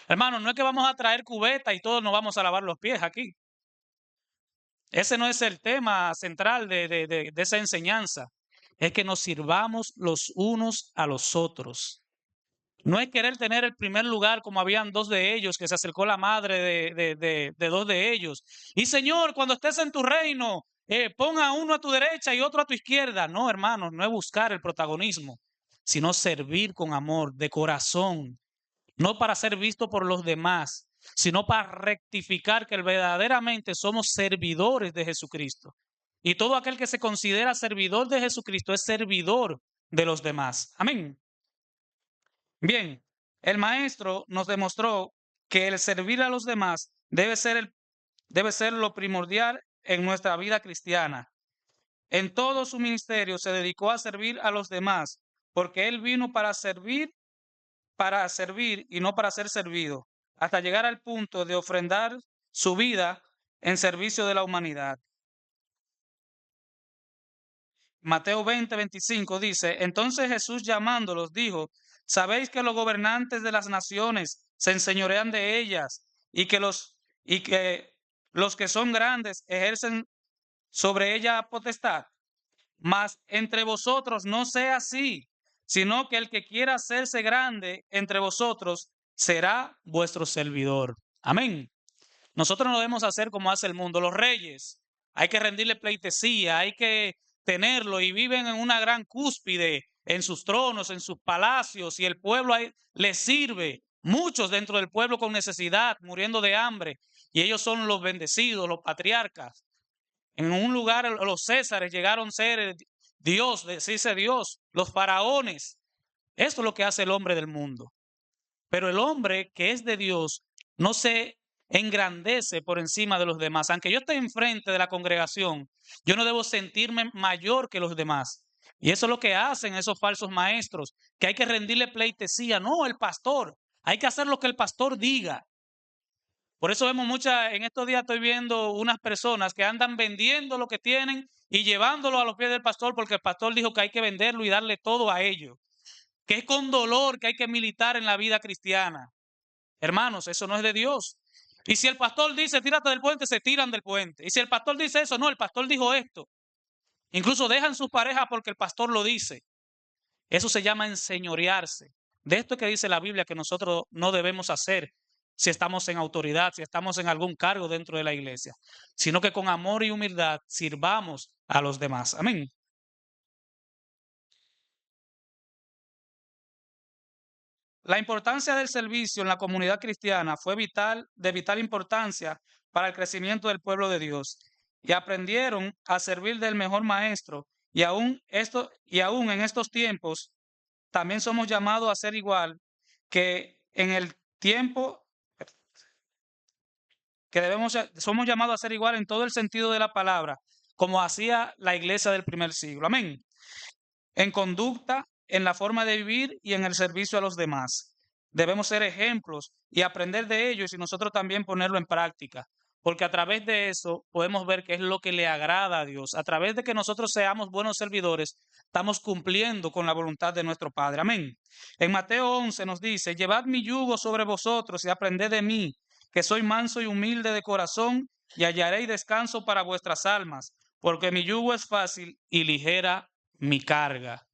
Hermano, no es que vamos a traer cubeta y todos nos vamos a lavar los pies aquí. Ese no es el tema central de esa enseñanza. Es que nos sirvamos los unos a los otros. No es querer tener el primer lugar como habían dos de ellos, que se acercó la madre de dos de ellos. Y Señor, cuando estés en tu reino, ponga uno a tu derecha y otro a tu izquierda. No, hermanos, no es buscar el protagonismo, sino servir con amor, de corazón. No para ser visto por los demás, sino para rectificar que verdaderamente somos servidores de Jesucristo. Y todo aquel que se considera servidor de Jesucristo es servidor de los demás. Amén. Bien, el maestro nos demostró que el servir a los demás debe ser lo primordial en nuestra vida cristiana. En todo su ministerio se dedicó a servir a los demás, porque él vino para servir y no para ser servido, hasta llegar al punto de ofrendar su vida en servicio de la humanidad. Mateo 20:25 dice, entonces Jesús llamándolos dijo, sabéis que los gobernantes de las naciones se enseñorean de ellas y que los que son grandes ejercen sobre ella potestad. Mas entre vosotros no sea así, sino que el que quiera hacerse grande entre vosotros será vuestro servidor. Amén. Nosotros no debemos hacer como hace el mundo. Los reyes, hay que rendirle pleitesía, hay que tenerlo y viven en una gran cúspide, en sus tronos, en sus palacios, y el pueblo les sirve. Muchos dentro del pueblo con necesidad, muriendo de hambre, y ellos son los bendecidos, los patriarcas. En un lugar los césares llegaron a ser Dios, decirse Dios, los faraones. Esto es lo que hace el hombre del mundo. Pero el hombre que es de Dios no se engrandece por encima de los demás. Aunque yo esté enfrente de la congregación, yo no debo sentirme mayor que los demás. Y eso es lo que hacen esos falsos maestros, que hay que rendirle pleitesía. No, el pastor, hay que hacer lo que el pastor diga. Por eso vemos en estos días estoy viendo unas personas que andan vendiendo lo que tienen y llevándolo a los pies del pastor porque el pastor dijo que hay que venderlo y darle todo a ellos. Que es con dolor que hay que militar en la vida cristiana. Hermanos, eso no es de Dios. Y si el pastor dice, tírate del puente, se tiran del puente. Y si el pastor dice eso, no, el pastor dijo esto. Incluso dejan sus parejas porque el pastor lo dice. Eso se llama enseñorearse. De esto que dice la Biblia que nosotros no debemos hacer si estamos en autoridad, si estamos en algún cargo dentro de la iglesia, sino que con amor y humildad sirvamos a los demás. Amén. La importancia del servicio en la comunidad cristiana fue de vital importancia para el crecimiento del pueblo de Dios. Y aprendieron a servir del mejor maestro. Y aún en estos tiempos también somos llamados a ser igual que en el tiempo somos llamados a ser igual en todo el sentido de la palabra, como hacía la iglesia del primer siglo. Amén. En conducta, en la forma de vivir y en el servicio a los demás. Debemos ser ejemplos y aprender de ellos y nosotros también ponerlo en práctica, porque a través de eso podemos ver qué es lo que le agrada a Dios. A través de que nosotros seamos buenos servidores, estamos cumpliendo con la voluntad de nuestro Padre. Amén. En Mateo 11 nos dice, llevad mi yugo sobre vosotros y aprended de mí, que soy manso y humilde de corazón, y hallaréis descanso para vuestras almas, porque mi yugo es fácil y ligera mi carga.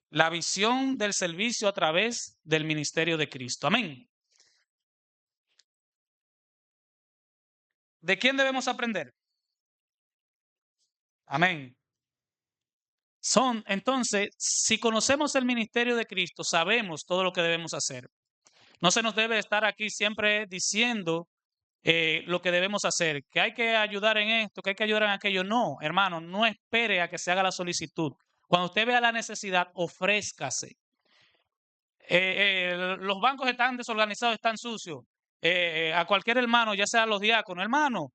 La visión del servicio a través del ministerio de Cristo. Amén. ¿De quién debemos aprender? Amén. Entonces, si conocemos el ministerio de Cristo, sabemos todo lo que debemos hacer. No se nos debe estar aquí siempre diciendo lo que debemos hacer, que hay que ayudar en esto, que hay que ayudar en aquello. No, hermano, no espere a que se haga la solicitud. Cuando usted vea la necesidad, ofrézcase. Los bancos están desorganizados, están sucios. A cualquier hermano, ya sea los diáconos, hermano,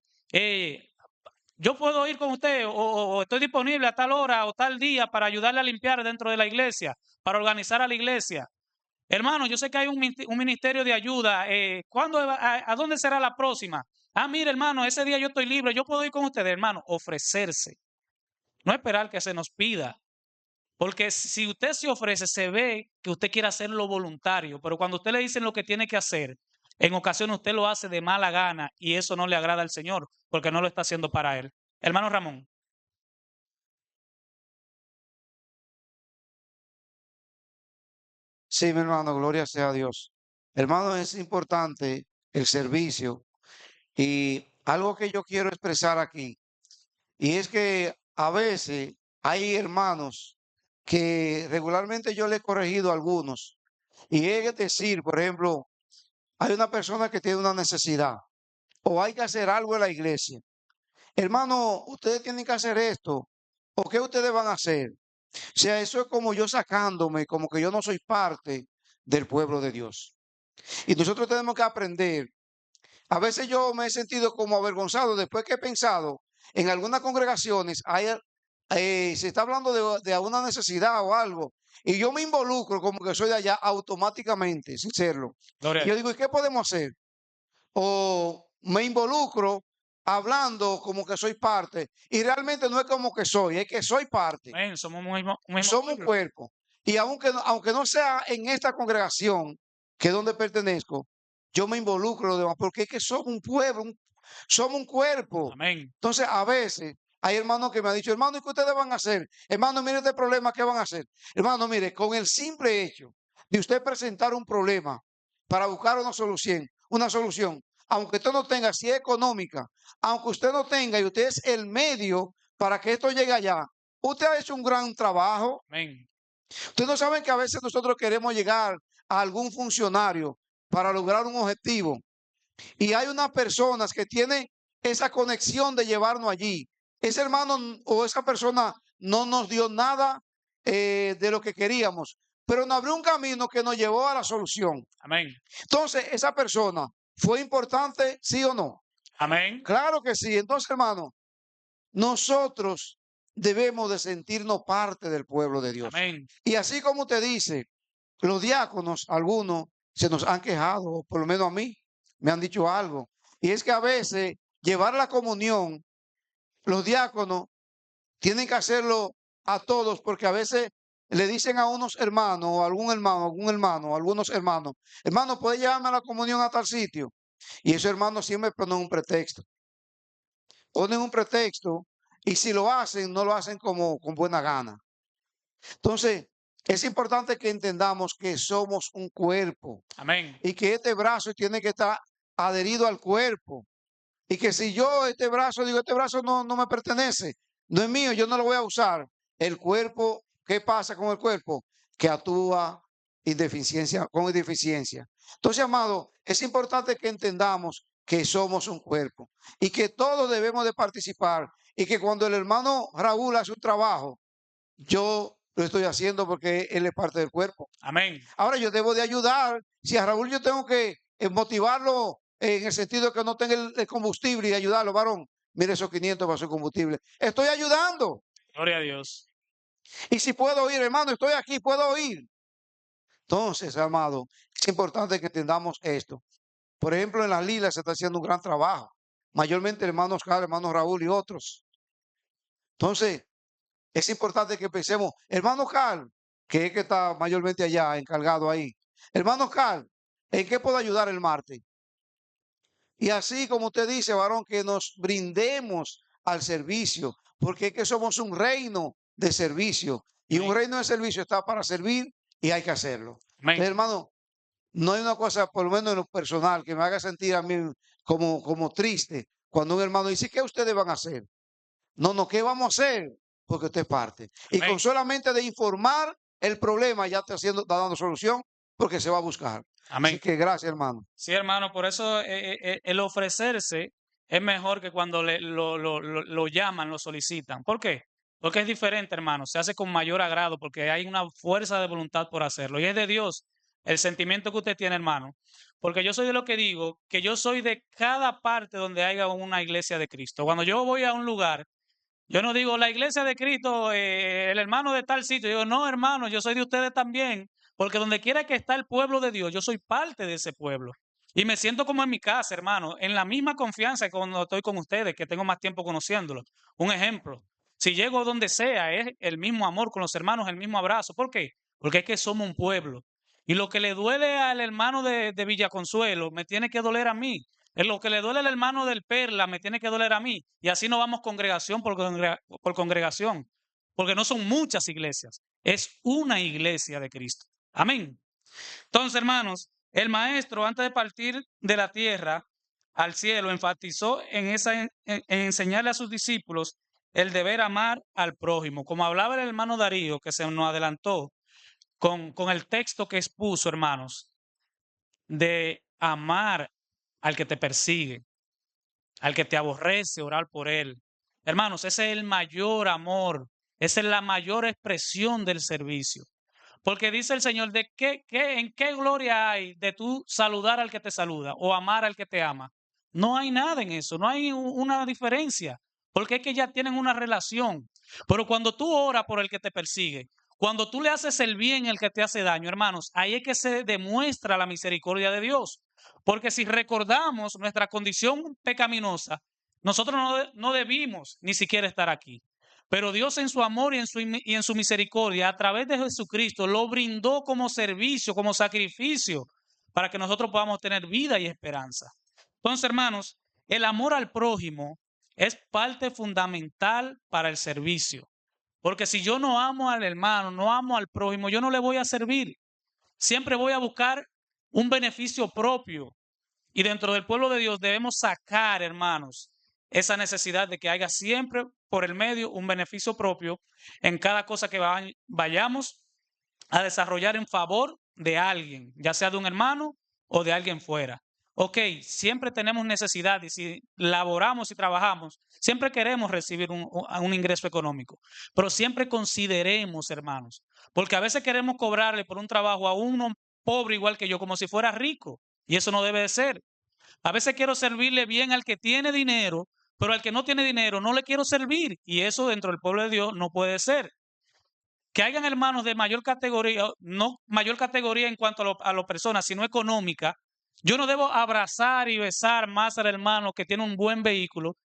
yo puedo ir con usted o estoy disponible a tal hora o tal día para ayudarle a limpiar dentro de la iglesia, para organizar a la iglesia. Hermano, yo sé que hay un ministerio de ayuda. ¿A dónde será la próxima? Mire, hermano, ese día yo estoy libre, yo puedo ir con ustedes, hermano. Ofrecerse. No esperar que se nos pida. Porque si usted se ofrece, se ve que usted quiere hacerlo voluntario. Pero cuando usted le dicen lo que tiene que hacer, en ocasiones usted lo hace de mala gana y eso no le agrada al Señor porque no lo está haciendo para Él. Hermano Ramón. Sí, mi hermano, gloria sea a Dios. Hermano, es importante el servicio y algo que yo quiero expresar aquí, y es que a veces hay hermanos que regularmente yo le he corregido a algunos, y es decir, por ejemplo, hay una persona que tiene una necesidad o hay que hacer algo en la iglesia. Hermano, ustedes tienen que hacer esto, o qué ustedes van a hacer. O sea, eso es como yo sacándome, como que yo no soy parte del pueblo de Dios. Y nosotros tenemos que aprender. A veces yo me he sentido como avergonzado después que he pensado en algunas congregaciones se está hablando de una necesidad o algo, y yo me involucro como que soy de allá automáticamente, sin serlo. Gloria Y a yo Dios. digo, ¿y qué podemos hacer? O me involucro hablando como que soy parte, y realmente no es como que soy, es que soy parte. Amén. Somos un mismo Somos un pueblo. cuerpo. Y aunque no sea en esta congregación, que es donde pertenezco, yo me involucro en lo demás, porque es que somos un pueblo, somos un cuerpo. Amén. Entonces, a veces hay hermanos que me han dicho, hermano, ¿y qué ustedes van a hacer? Hermano, mire este problema, ¿qué van a hacer? Hermano, mire, con el simple hecho de usted presentar un problema para buscar una solución, aunque usted no tenga, si es económica, aunque usted no tenga y usted es el medio para que esto llegue allá, usted ha hecho un gran trabajo. Amén. Ustedes no saben que a veces nosotros queremos llegar a algún funcionario para lograr un objetivo. Y hay unas personas que tienen esa conexión de llevarnos allí. Ese hermano o esa persona no nos dio nada de lo que queríamos, pero nos abrió un camino que nos llevó a la solución. Amén. Entonces, esa persona fue importante, ¿sí o no? Amén. Claro que sí. Entonces, hermano, nosotros debemos de sentirnos parte del pueblo de Dios. Amén. Y así como te dice, los diáconos, algunos se nos han quejado, o por lo menos a mí, me han dicho algo. Y es que a veces llevar la comunión, los diáconos tienen que hacerlo a todos, porque a veces le dicen a unos hermanos, o a algún hermano, algunos hermanos, hermano, ¿puede llevarme a la comunión a tal sitio? Y esos hermanos siempre ponen un pretexto. Ponen un pretexto y si lo hacen, no lo hacen como con buena gana. Entonces, es importante que entendamos que somos un cuerpo Amén. y que este brazo tiene que estar adherido al cuerpo. Y que si yo este brazo, digo, este brazo no me pertenece, no es mío, yo no lo voy a usar. El cuerpo, ¿qué pasa con el cuerpo? Que actúa con indeficiencia. Entonces, amado, es importante que entendamos que somos un cuerpo y que todos debemos de participar y que cuando el hermano Raúl hace un trabajo, yo lo estoy haciendo porque él es parte del cuerpo. Amén. Ahora yo debo de ayudar. Si a Raúl yo tengo que motivarlo en el sentido de que no tenga el combustible y ayudarlo, varón, mire esos 500 para su combustible. Estoy ayudando. Gloria a Dios. Y si puedo ir, hermano, estoy aquí, puedo ir. Entonces, amado, es importante que entendamos esto. Por ejemplo, en las lilas se está haciendo un gran trabajo. Mayormente el hermano Oscar, hermano Raúl y otros. Entonces, es importante que pensemos, hermano Carl, que es que está mayormente allá, encargado ahí. Hermano Carl, ¿en qué puedo ayudar el martes? Y así como usted dice, varón, que nos brindemos al servicio, porque es que somos un reino de servicio. Y un Amén. reino de servicio está para servir y hay que hacerlo. Amén. Entonces, hermano, no hay una cosa, por lo menos en lo personal, que me haga sentir a mí como triste cuando un hermano dice, ¿qué ustedes van a hacer? No, ¿qué vamos a hacer? Porque usted es parte. Y Amén. con solamente de informar el problema ya está dando solución porque se va a buscar. Amén. Así que gracias, hermano. Sí, hermano, por eso el ofrecerse es mejor que cuando lo llaman, lo solicitan. ¿Por qué? Porque es diferente, hermano. Se hace con mayor agrado porque hay una fuerza de voluntad por hacerlo. Y es de Dios el sentimiento que usted tiene, hermano. Porque yo soy de lo que digo, que yo soy de cada parte donde haya una iglesia de Cristo. Cuando yo voy a un lugar, yo no digo la iglesia de Cristo, el hermano de tal sitio. Yo digo, no, hermano, yo soy de ustedes también. Porque donde quiera que está el pueblo de Dios, yo soy parte de ese pueblo. Y me siento como en mi casa, hermano, en la misma confianza que cuando estoy con ustedes, que tengo más tiempo conociéndolos. Un ejemplo, si llego donde sea, es el mismo amor con los hermanos, el mismo abrazo. ¿Por qué? Porque es que somos un pueblo. Y lo que le duele al hermano de Villaconsuelo, me tiene que doler a mí. Es lo que le duele al hermano del Perla, me tiene que doler a mí. Y así no vamos congregación por congregación. Porque no son muchas iglesias, es una iglesia de Cristo. Amén. Entonces, hermanos, el maestro, antes de partir de la tierra al cielo, enfatizó en enseñarle a sus discípulos el deber amar al prójimo. Como hablaba el hermano Darío, que se nos adelantó con el texto que expuso, hermanos, de amar al que te persigue, al que te aborrece, orar por él. Hermanos, ese es el mayor amor, esa es la mayor expresión del servicio. Porque dice el Señor, ¿en qué gloria hay de tú saludar al que te saluda o amar al que te ama? No hay nada en eso, no hay una diferencia. porque es que ya tienen una relación. Pero cuando tú oras por el que te persigue, cuando tú le haces el bien al que te hace daño, hermanos, ahí es que se demuestra la misericordia de Dios. Porque si recordamos nuestra condición pecaminosa, nosotros no debimos ni siquiera estar aquí. Pero Dios en su amor y en su misericordia, a través de Jesucristo, lo brindó como servicio, como sacrificio, para que nosotros podamos tener vida y esperanza. Entonces, hermanos, el amor al prójimo es parte fundamental para el servicio. Porque si yo no amo al hermano, no amo al prójimo, yo no le voy a servir. Siempre voy a buscar un beneficio propio. Y dentro del pueblo de Dios debemos sacar, hermanos, esa necesidad de que haya siempre por el medio un beneficio propio en cada cosa que vayamos a desarrollar en favor de alguien, ya sea de un hermano o de alguien fuera. Ok, siempre tenemos necesidad y si laboramos y trabajamos, siempre queremos recibir un ingreso económico, pero siempre consideremos, hermanos, porque a veces queremos cobrarle por un trabajo a uno pobre igual que yo, como si fuera rico, y eso no debe de ser. A veces quiero servirle bien al que tiene dinero, pero al que no tiene dinero no le quiero servir, y eso dentro del pueblo de Dios no puede ser. Que hayan hermanos de mayor categoría, no mayor categoría en cuanto a las personas, sino económica, yo no debo abrazar y besar más al hermano que tiene un buen vehículo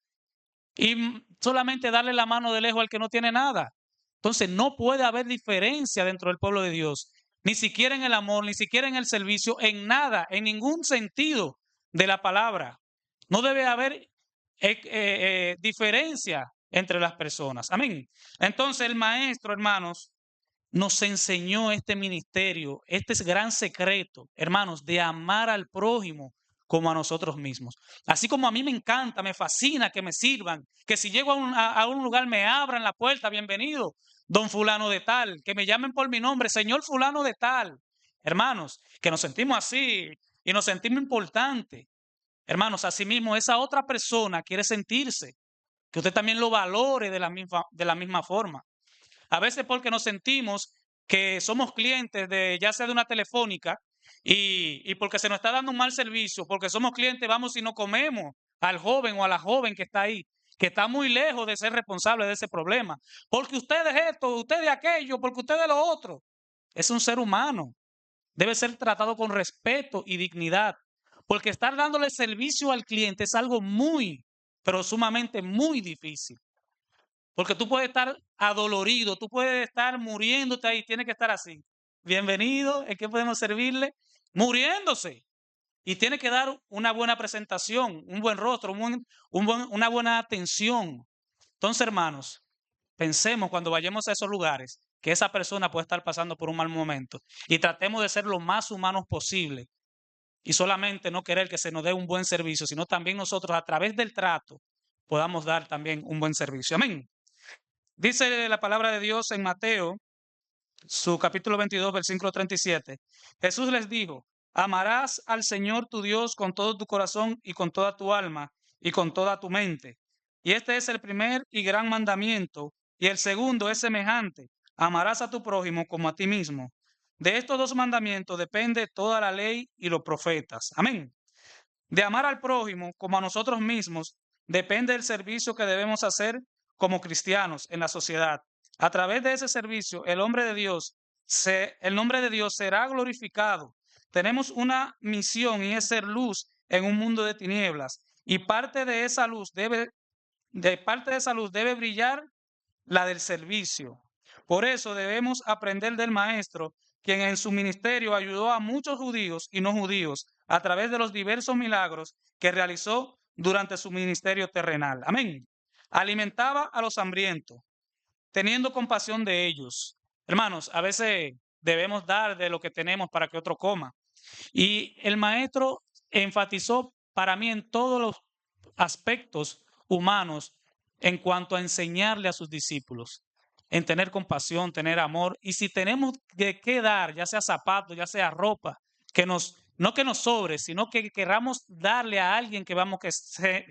y solamente darle la mano de lejos al que no tiene nada. Entonces no puede haber diferencia dentro del pueblo de Dios, ni siquiera en el amor, ni siquiera en el servicio, en nada, en ningún sentido de la palabra. No debe haber diferencia entre las personas. Amén. Entonces el maestro, hermanos, nos enseñó este ministerio, este es gran secreto, hermanos, de amar al prójimo como a nosotros mismos. Así como a mí me encanta, me fascina que me sirvan, que si llego a un lugar me abran la puerta, bienvenido, don fulano de tal, que me llamen por mi nombre, señor fulano de tal. Hermanos, que nos sentimos así y nos sentimos importantes. Hermanos, asimismo, esa otra persona quiere sentirse, que usted también lo valore de la misma forma. A veces porque nos sentimos que somos clientes de ya sea de una telefónica y porque se nos está dando un mal servicio, porque somos clientes, vamos y no comemos al joven o a la joven que está ahí, que está muy lejos de ser responsable de ese problema. Porque usted es esto, usted es aquello, porque usted es lo otro. Es un ser humano. Debe ser tratado con respeto y dignidad. Porque estar dándole servicio al cliente es algo muy, pero sumamente muy difícil. Porque tú puedes estar adolorido, tú puedes estar muriéndote ahí, tiene que estar así. Bienvenido, ¿en qué podemos servirle? Muriéndose. Y tiene que dar una buena presentación, un buen rostro, una buena atención. Entonces, hermanos, pensemos cuando vayamos a esos lugares que esa persona puede estar pasando por un mal momento y tratemos de ser lo más humanos posible y solamente no querer que se nos dé un buen servicio, sino también nosotros a través del trato podamos dar también un buen servicio. Amén. Dice la palabra de Dios en Mateo, su capítulo 22, versículo 37. Jesús les dijo, amarás al Señor tu Dios con todo tu corazón y con toda tu alma y con toda tu mente. Y este es el primer y gran mandamiento. Y el segundo es semejante, amarás a tu prójimo como a ti mismo. De estos dos mandamientos depende toda la ley y los profetas. Amén. De amar al prójimo como a nosotros mismos depende el servicio que debemos hacer como cristianos en la sociedad. A través de ese servicio, el nombre de Dios será glorificado. Tenemos una misión y es ser luz en un mundo de tinieblas. Y parte de esa luz debe brillar la del servicio. Por eso debemos aprender del Maestro, quien en su ministerio ayudó a muchos judíos y no judíos a través de los diversos milagros que realizó durante su ministerio terrenal. Amén. Alimentaba a los hambrientos, teniendo compasión de ellos. Hermanos, a veces debemos dar de lo que tenemos para que otro coma. Y el Maestro enfatizó para mí en todos los aspectos humanos en cuanto a enseñarle a sus discípulos, en tener compasión, tener amor. Y si tenemos de qué dar, ya sea zapatos, ya sea ropa, no que nos sobre, sino que queramos darle a alguien que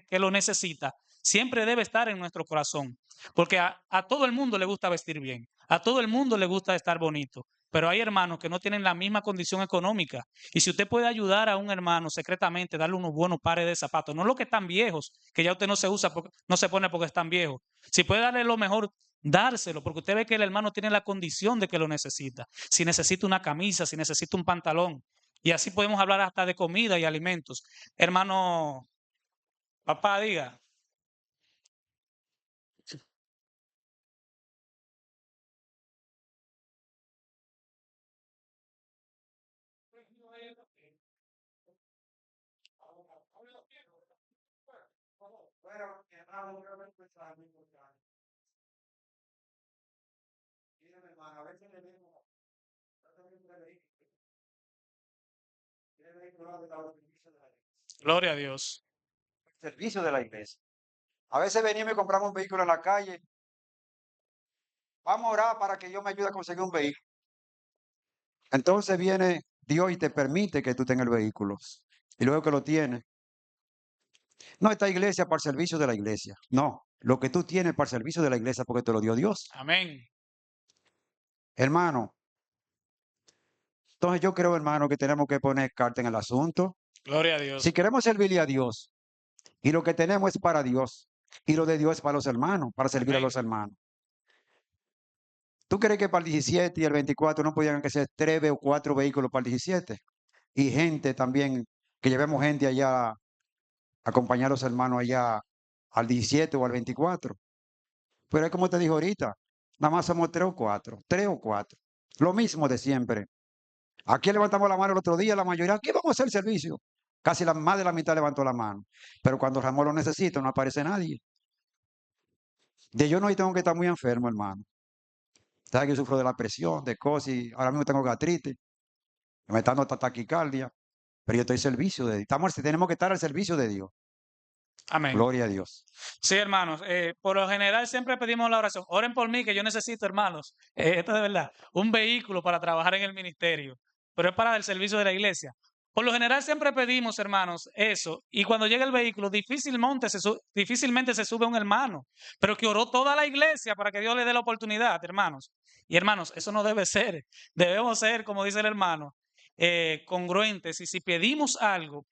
que lo necesita, siempre debe estar en nuestro corazón. Porque a todo el mundo le gusta vestir bien, a todo el mundo le gusta estar bonito, pero hay hermanos que no tienen la misma condición económica. Y si usted puede ayudar a un hermano secretamente, darle unos buenos pares de zapatos, no los que están viejos, que ya usted no se usa, no se pone porque están viejos. Si puede darle lo mejor, dárselo, porque usted ve que el hermano tiene la condición de que lo necesita. Si necesita una camisa, si necesita un pantalón. Y así podemos hablar hasta de comida y alimentos. Hermano, papá, diga. Gloria a Dios. Servicio de la iglesia. A veces venimos y compramos un vehículo en la calle. Vamos a orar para que Dios me ayude a conseguir un vehículo. Entonces viene Dios y te permite que tú tengas el vehículo. Y luego que lo tienes. No, esta iglesia para el servicio de la iglesia. No, lo que tú tienes para el servicio de la iglesia porque te lo dio Dios. Amén. Hermano. Entonces yo creo, hermano, que tenemos que poner carta en el asunto. Gloria a Dios. Si queremos servirle a Dios y lo que tenemos es para Dios y lo de Dios es para los hermanos, para servir a los hermanos. ¿Tú crees que para el 17 y el 24 no podían que ser 3 o 4 vehículos para el 17? Y gente también, que llevemos gente allá, a acompañar a los hermanos allá al 17 o al 24. Pero es como te dijo ahorita, nada más somos 3 o 4, 3 o 4. Lo mismo de siempre. Aquí levantamos la mano el otro día, la mayoría, aquí vamos a hacer servicio. Casi más de la mitad levantó la mano. Pero cuando Ramón lo necesita, no aparece nadie. De yo no tengo que estar muy enfermo, hermano. ¿Sabes que yo sufro de la presión, de cosas? Y ahora mismo tengo gastritis. Me está dando taquicardia. Pero yo estoy al servicio de Dios. Tenemos que estar al servicio de Dios. Amén. Gloria a Dios. Sí, hermanos. Por lo general siempre pedimos la oración. Oren por mí, que yo necesito, hermanos. Esto es de verdad. Un vehículo para trabajar en el ministerio. Pero es para el servicio de la iglesia. Por lo general siempre pedimos, hermanos, eso. Y cuando llega el vehículo, difícilmente se sube un hermano. Pero que oró toda la iglesia para que Dios le dé la oportunidad, hermanos. Y hermanos, eso no debe ser. Debemos ser, como dice el hermano, congruentes. Y si pedimos algo,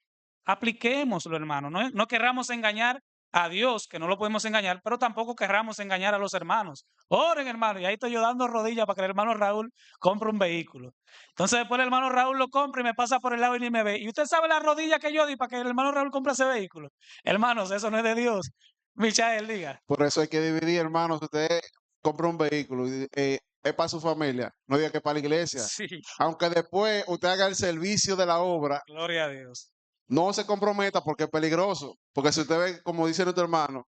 apliquémoslo, hermano. No querramos engañar a Dios, que no lo podemos engañar, pero tampoco querramos engañar a los hermanos. Oren, hermano, y ahí estoy yo dando rodillas para que el hermano Raúl compre un vehículo. Entonces después el hermano Raúl lo compra y me pasa por el lado y ni me ve. Y usted sabe la rodilla que yo di para que el hermano Raúl compre ese vehículo. Hermanos, eso no es de Dios. Michael, diga. Por eso hay que dividir, hermanos. Si usted compra un vehículo, es para su familia, no diga que es para la iglesia. Sí, Aunque después usted haga el servicio de la obra, gloria a Dios. no se comprometa porque es peligroso. Porque si usted ve, como dice nuestro hermano,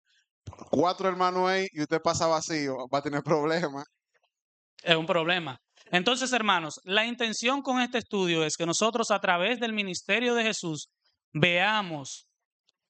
4 hermanos ahí y usted pasa vacío, va a tener problemas. Es un problema. Entonces, hermanos, la intención con este estudio es que nosotros a través del ministerio de Jesús veamos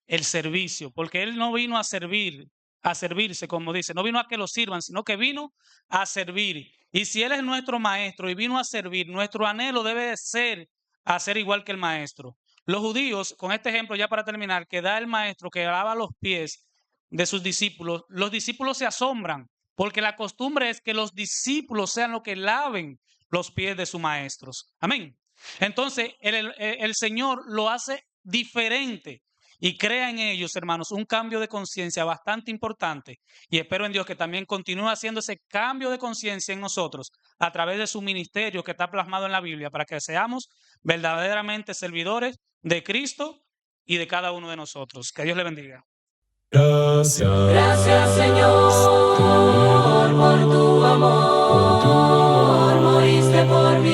el servicio, porque Él no vino a servirse, como dice, no vino a que lo sirvan, sino que vino a servir. Y si Él es nuestro maestro y vino a servir, nuestro anhelo debe ser hacer igual que el maestro. Los judíos, con este ejemplo ya para terminar, que da el maestro que lava los pies de sus discípulos, los discípulos se asombran, porque la costumbre es que los discípulos sean los que laven los pies de sus maestros. Amén. Entonces, el Señor lo hace diferente y crea en ellos, hermanos, un cambio de conciencia bastante importante. Y espero en Dios que también continúe haciendo ese cambio de conciencia en nosotros a través de su ministerio que está plasmado en la Biblia, para que seamos verdaderamente servidores de Cristo y de cada uno de nosotros. Que Dios le bendiga. Gracias, Señor, por tu amor, moriste por mí.